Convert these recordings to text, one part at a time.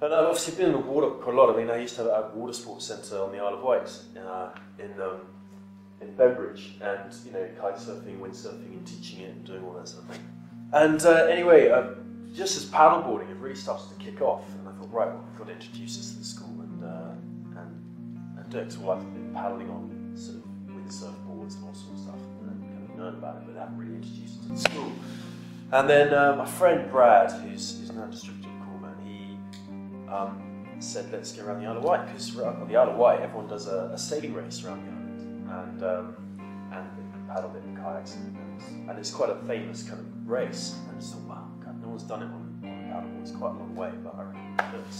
And I've obviously been in the water quite a lot. I mean, I used to have a water sports centre on the Isle of Wight in Bembridge, and you know, kite surfing, windsurfing, and teaching it, and doing all that sort of thing. And anyway, just as paddleboarding had really started to kick off, and I thought, right, well, I've got to introduce this to the school and do it. So I've been paddling on sort of windsurf boards and all sorts of stuff, and kind of known about it, but I haven't really introduced it to the school. And then my friend Brad, who's now district corpsman, he said, let's go around the Isle of Wight, because on the Isle of Wight, everyone does a sailing race around the island, and they paddle it in kayaks, and it's quite a famous kind of race. And I just thought, wow, God, no one's done it on a paddleboard. It's quite a long way, but I reckon we can do it.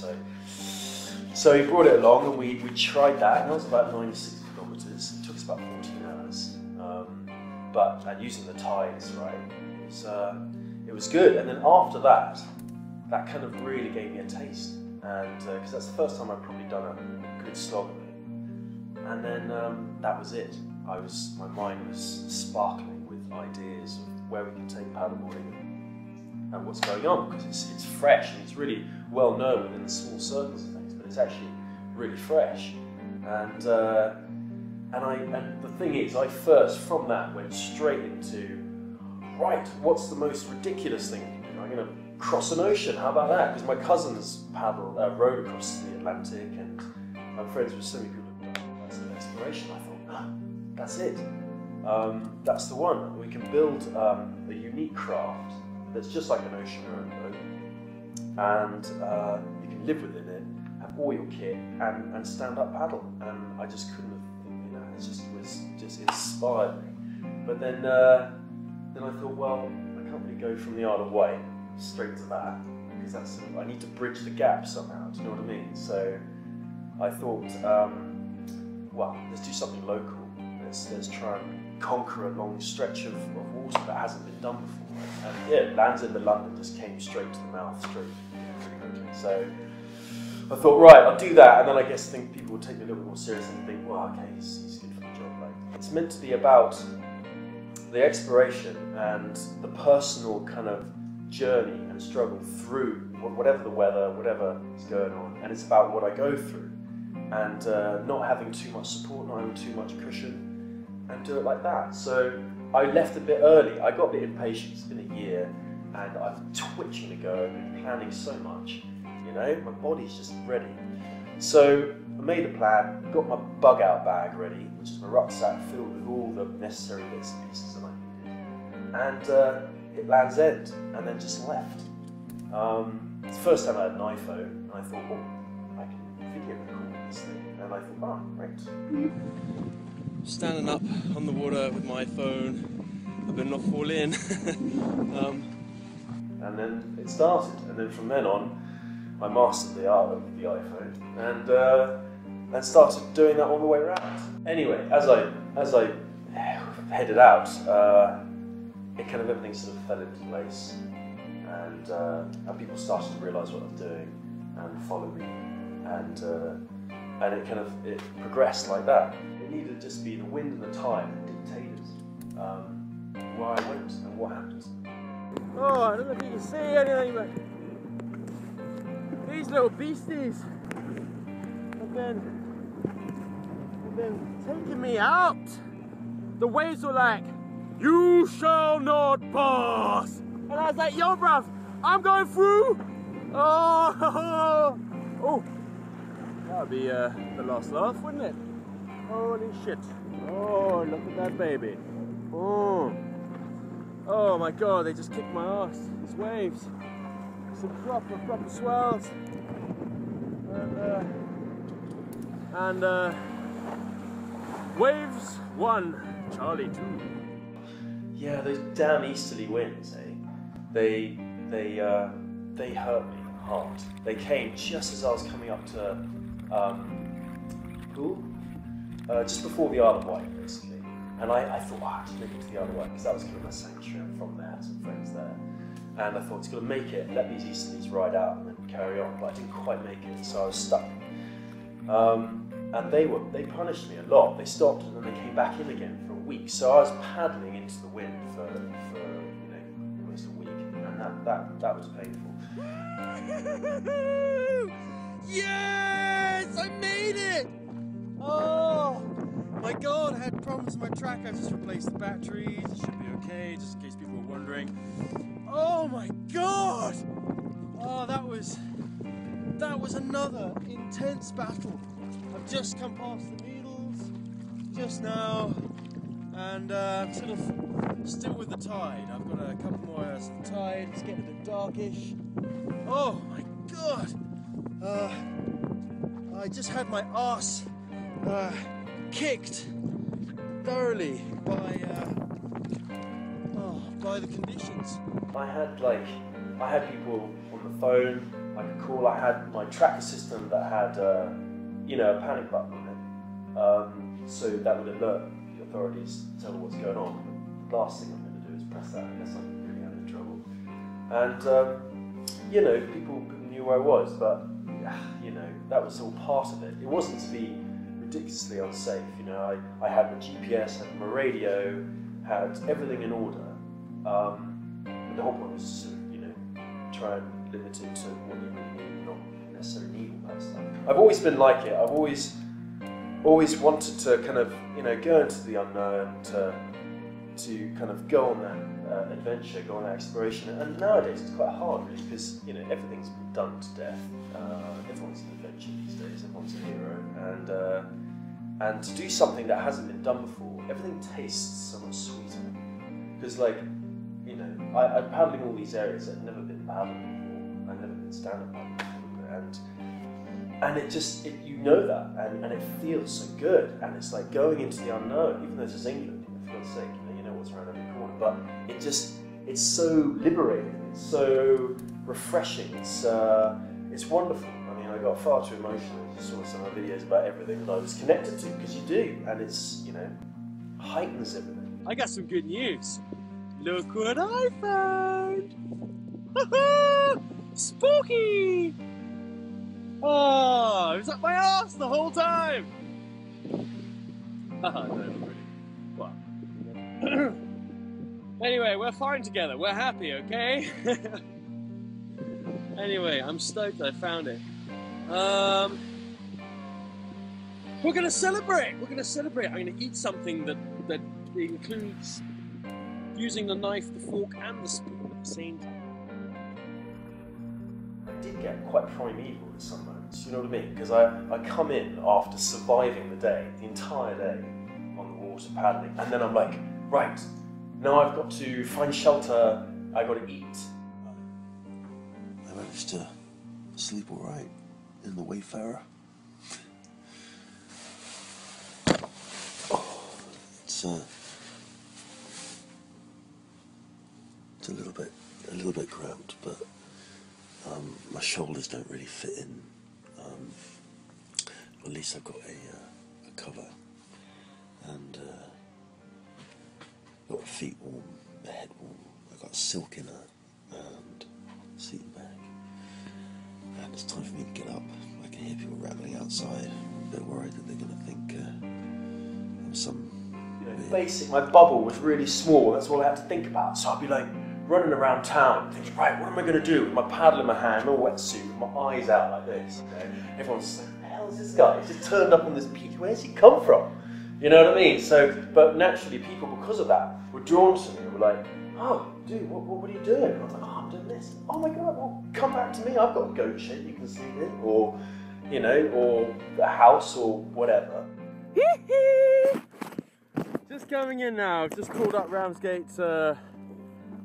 So he brought it along, and we tried that, and that was about 96 kilometres. It took us about 14 hours, and using the tides, right, it was good. And then after that kind of really gave me a taste, and because that's the first time I'd probably done a good slog of it. And then that was it. My mind was sparkling with ideas of where we can take paddleboarding and what's going on, because it's fresh and it's really well known within the small circles of things, but it's actually really fresh. And the thing is, I first from that went straight into, right, what's the most ridiculous thing you can do? I'm going to cross an ocean. How about that? Because my cousins rowed across the Atlantic, and I'm friends with so many people who've done that sort of exploration. I thought, that's it. That's the one. We can build a unique craft that's just like an ocean or a boat, and you can live within it, have all your kit, and stand up paddle. And I just couldn't have, it just inspired me. But then I thought, well, I can't really go from the Isle of Wight straight to that, because I need to bridge the gap somehow. Do you know what I mean? So I thought, well, let's do something local. Let's try and conquer a long stretch of water that hasn't been done before. And yeah, Land's End of London just came straight to the mouth, straight pretty quickly. So I thought, right, I'll do that, and then I guess people would take me a little bit more seriously and think, well, okay, he's good for the job. Like, it's meant to be about the exploration and the personal kind of journey and struggle through whatever the weather, whatever is going on, and it's about what I go through, and not having too much support, not having too much cushion, and do it like that. So I left a bit early. I got a bit impatient. It's been a year, and I'm twitching to go. I've been planning so much, you know, my body's just ready. So I made a plan, got my bug out bag ready, which is my rucksack filled with all the necessary bits and pieces that I needed, and hit Land's End, and then just left. It's the first time I had an iPhone, and I thought, well, I can video record this thing, and I thought, oh, great. Standing up on the water with my phone, I better not fall in. And then it started, and then from then on, I mastered the art of the iPhone, and started doing that all the way around. Anyway, as I headed out, it kind of everything sort of fell into place, and people started to realise what I was doing and follow me, and it progressed like that. It needed to just be the wind and the tide that dictated where I went and what happened. Oh, I don't know if you can see anything, but these little beasties have been taking me out. The waves were like, "You shall not pass," and I was like, "Yo, bruv, I'm going through." Oh, that would be the last laugh, wouldn't it? Holy shit! Oh, look at that baby! Oh my god, they just kicked my ass. These waves, some proper swells, and waves 1, Charlie 2. Yeah, those damn easterly winds, eh? They hurt me hard. They came just as I was coming up to just before the Isle of Wight, basically. And I thought, I have to make it to the Isle of Wight, because that was kind of my sanctuary. I'm from there, I had some friends there. And I thought, it's got to make it, let these easterlies ride out and then carry on. But I didn't quite make it, so I was stuck. And they punished me a lot. They stopped and then they came back in again for a week. So I was paddling into the wind for almost a week, and that was painful. Yes! I made it! Oh my god, I had problems with my track. I just replaced the batteries. It should be okay, just in case people were wondering. Oh my god! Oh, that was another intense battle. I've just come past the needles just now, and I'm sort of still with the tide. I've got a couple more hours of the tide. It's getting a bit darkish. Oh my god! I just had my arse kicked thoroughly by the conditions. I had people on the phone I could call. I had my tracker system that had a panic button on it, so that would alert the authorities, tell them what's going on. The last thing I'm going to do is press that unless I'm really having trouble. And people knew where I was, but that was all part of it. It wasn't to be ridiculously unsafe. I had my GPS, had my radio, had everything in order. But the whole point was to try and limit it to what you really need, not necessarily need all that stuff. I've always been like it. I've always wanted to kind of go into the unknown, to kind of go on that adventure, go on that exploration. And nowadays it's quite hard, really, because everything's been done to death. Everyone's an adventure these days. Everyone's a hero, and to do something that hasn't been done before, everything tastes so much sweeter. Because I'm paddling all these areas that I've never been paddling before. I've never been stand-up paddling before, and it just that, and it feels so good, and it's like going into the unknown. Even though this is England, for God's sake, you know what's around every corner, but it's so liberating. It's so refreshing. It's wonderful. I mean, I got far too emotional. I saw some of the videos about everything that I was connected to, because you do, and it's heightens everything. I got some good news. Look what I found! Spooky! Oh, it was up my arse the whole time! No, not really. Well. Anyway, we're fine together. We're happy, okay? Anyway, I'm stoked I found it. We're gonna celebrate! I'm gonna eat something that includes using the knife, the fork, and the spoon at the same time. I did get quite primeval at some moments, you know what I mean? Because I come in after surviving the entire day on the water paddling, and then I'm like, right, now I've got to find shelter, I've got to eat. I managed to sleep all right in the Wayfarer. It's a little bit cramped, but my shoulders don't really fit in. At least I've got a cover, and got my feet warm, my head warm. I've got a silk inner and sleeping bag, and it's time for me to get up. I can hear people rattling outside. I'm a bit worried that they're going to think I'm some. My bubble was really small. That's all I had to think about. So I'd be like running around town, thinking, right, what am I going to do with my paddle in my hand, my wetsuit, with my eyes out like this? Everyone's like, who the hell is this guy? He's just turned up on this beach. Where's he come from? You know what I mean? So, but naturally, people, because of that, were drawn to me. They were like, oh, dude, what are you doing? I was like, oh, I'm doing this. Oh my God, well, come back to me. I've got a goat shed you can sleep in, or or a house, or whatever. Just coming in now. Just called up Ramsgate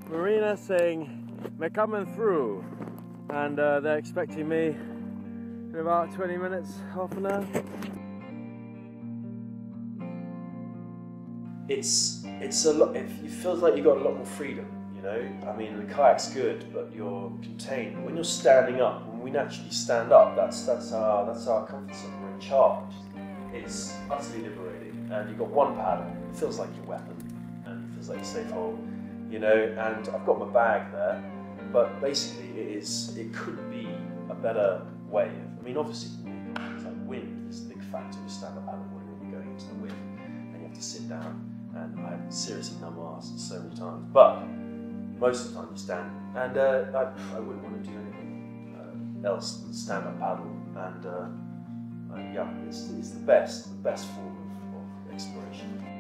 Marina saying they're coming through, and they're expecting me in about 20 minutes, half an hour. It's a lot. It feels like you've got a lot more freedom. I mean, the kayak's good, but you're contained. When you're standing up, when we naturally stand up, that's our comfort zone. We're in charge. It's utterly liberating, and you've got one paddle. It feels like your weapon, and it feels like a safe hold. And I've got my bag there, but basically it could be a better way of, I mean, obviously, things like wind is a big factor with stand-up paddleboarding when you're going into the wind, and you have to sit down, and I have seriously numb arse so many times, but most of the time you stand, and I wouldn't want to do anything else than stand-up paddle and yeah, it's the best form of exploration.